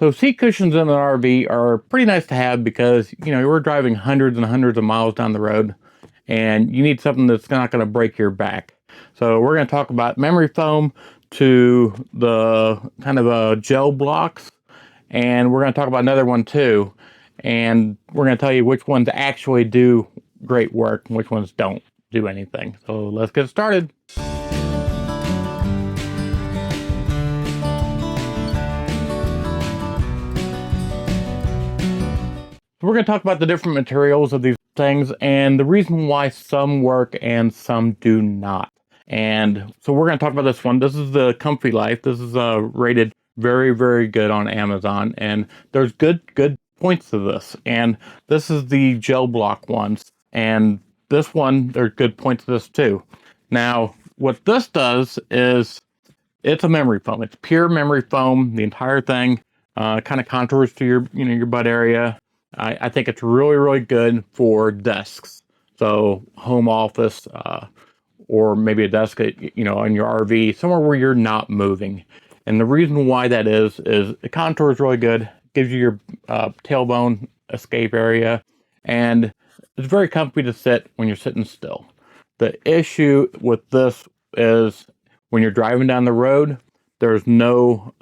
So seat cushions in an RV are pretty nice to have because, we're driving hundreds and hundreds of miles down the road and you need something that's not going to break your back. So we're going to talk about memory foam to the kind of gel blocks, and we're going to talk about another one too. And we're going to tell you which ones actually do great work and which ones don't do anything. So let's get started. We're going to talk about the different materials of these things and the reason why some work and some do not. And so we're going to talk about this one. This is the Comfy Life. This is rated very, very good on Amazon, and there's good points to this. And this is the gel block ones, and this one, there's good points to this too. Now, what this does is it's a memory foam. It's pure memory foam, the entire thing. Kind of contours to your butt area. I think it's really, really good for desks. So home office, or maybe a desk, in your RV, somewhere where you're not moving. And the reason why that is the contour is really good. Gives you your tailbone escape area, and it's very comfy to sit when you're sitting still. The issue with this is when you're driving down the road, there's no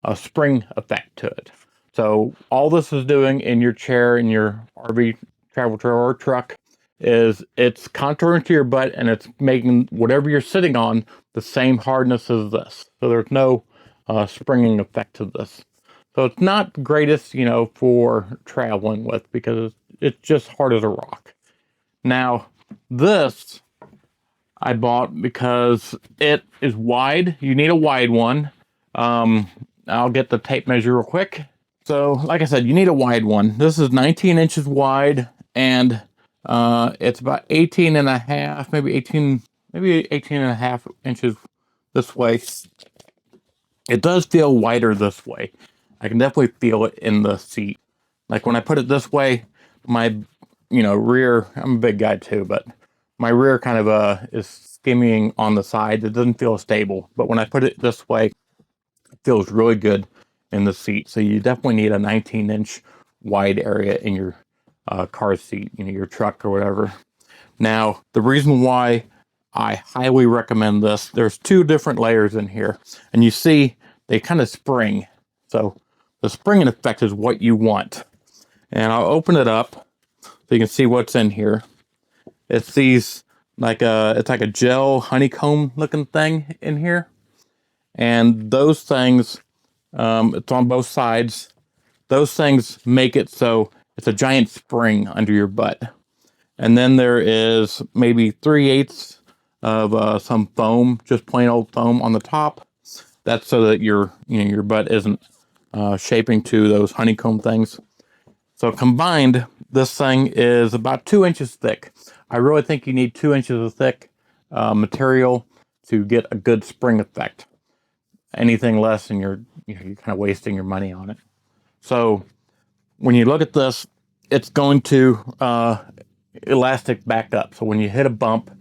a spring effect to it. So all this is doing in your chair, in your RV, travel trailer, or truck, is it's contouring to your butt and it's making whatever you're sitting on the same hardness as this. So there's no springing effect to this. So it's not the greatest, for traveling with because it's just hard as a rock. Now, this I bought because it is wide. You need a wide one. I'll get the tape measure real quick. So, like I said, you need a wide one. This is 19 inches wide, and it's about 18 and a half, maybe 18 and a half inches this way. It does feel wider this way. I can definitely feel it in the seat. Like when I put it this way, my, rear, I'm a big guy too, but my rear kind of is skimming on the side. It doesn't feel stable, but when I put it this way, it feels really good in the seat. So you definitely need a 19-inch wide area in your car seat, your truck or whatever. Now, the reason why I highly recommend this, there's two different layers in here, and you see they kind of spring. So the springing effect is what you want. And I'll open it up so you can see what's in here. It's these it's like a gel honeycomb looking thing in here. And those things, it's on both sides. Those things make it so it's a giant spring under your butt. And then there is maybe 3/8 of some foam, just plain old foam on the top. That's so that your butt isn't shaping to those honeycomb things. So combined, this thing is about 2 inches thick. I really think you need 2 inches of thick material to get a good spring effect. Anything less and you're kind of wasting your money on it. So when you look at this, it's going to elastic back up. So when you hit a bump,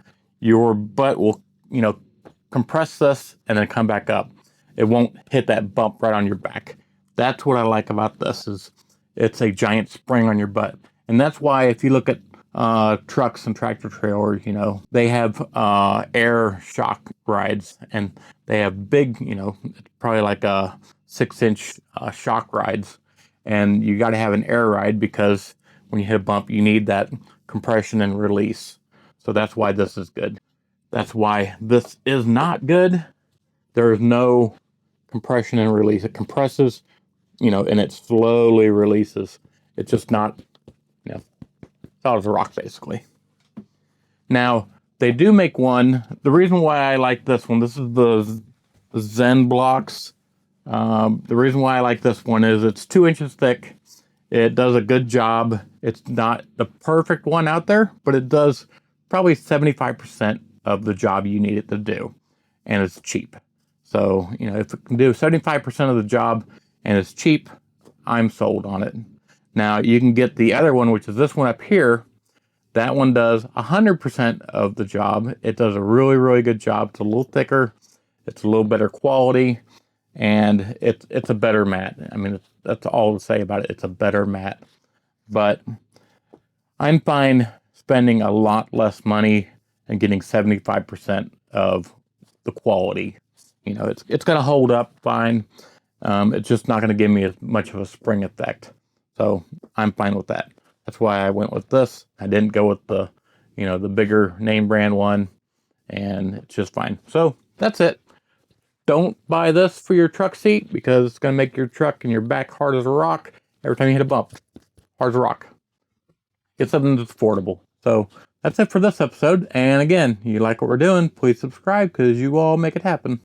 your butt will, compress this and then come back up. It won't hit that bump right on your back. That's what I like about this, is it's a giant spring on your butt. And that's why if you look at trucks and tractor trailers, they have air shock rides, and they have big, probably like a 6-inch shock rides. And you got to have an air ride because when you hit a bump, you need that compression and release. So that's why this is good. That's why this is not good. There is no compression and release. It compresses, and it slowly releases. It's just not, solid as a rock, basically. Now, they do make one. The reason why I like this one, this is the Zen blocks. The reason why I like this one is it's 2 inches thick. It does a good job. It's not the perfect one out there, but it does probably 75% of the job you need it to do. And it's cheap. So, if it can do 75% of the job and it's cheap, I'm sold on it. Now, you can get the other one, which is this one up here. That one does 100% of the job. It does a really, really good job. It's a little thicker. It's a little better quality. and it's a better mat. I mean, that's all to say about it. It's a better mat, but I'm fine spending a lot less money and getting 75% of the quality. You know, it's going to hold up fine. It's just not going to give me as much of a spring effect. So I'm fine with that. That's why I went with this. I didn't go with the, the bigger name brand one, and it's just fine. So that's it. Don't buy this for your truck seat because it's going to make your truck and your back hard as a rock every time you hit a bump. Hard as a rock. Get something that's affordable. So that's it for this episode. And again, you like what we're doing, please subscribe because you all make it happen.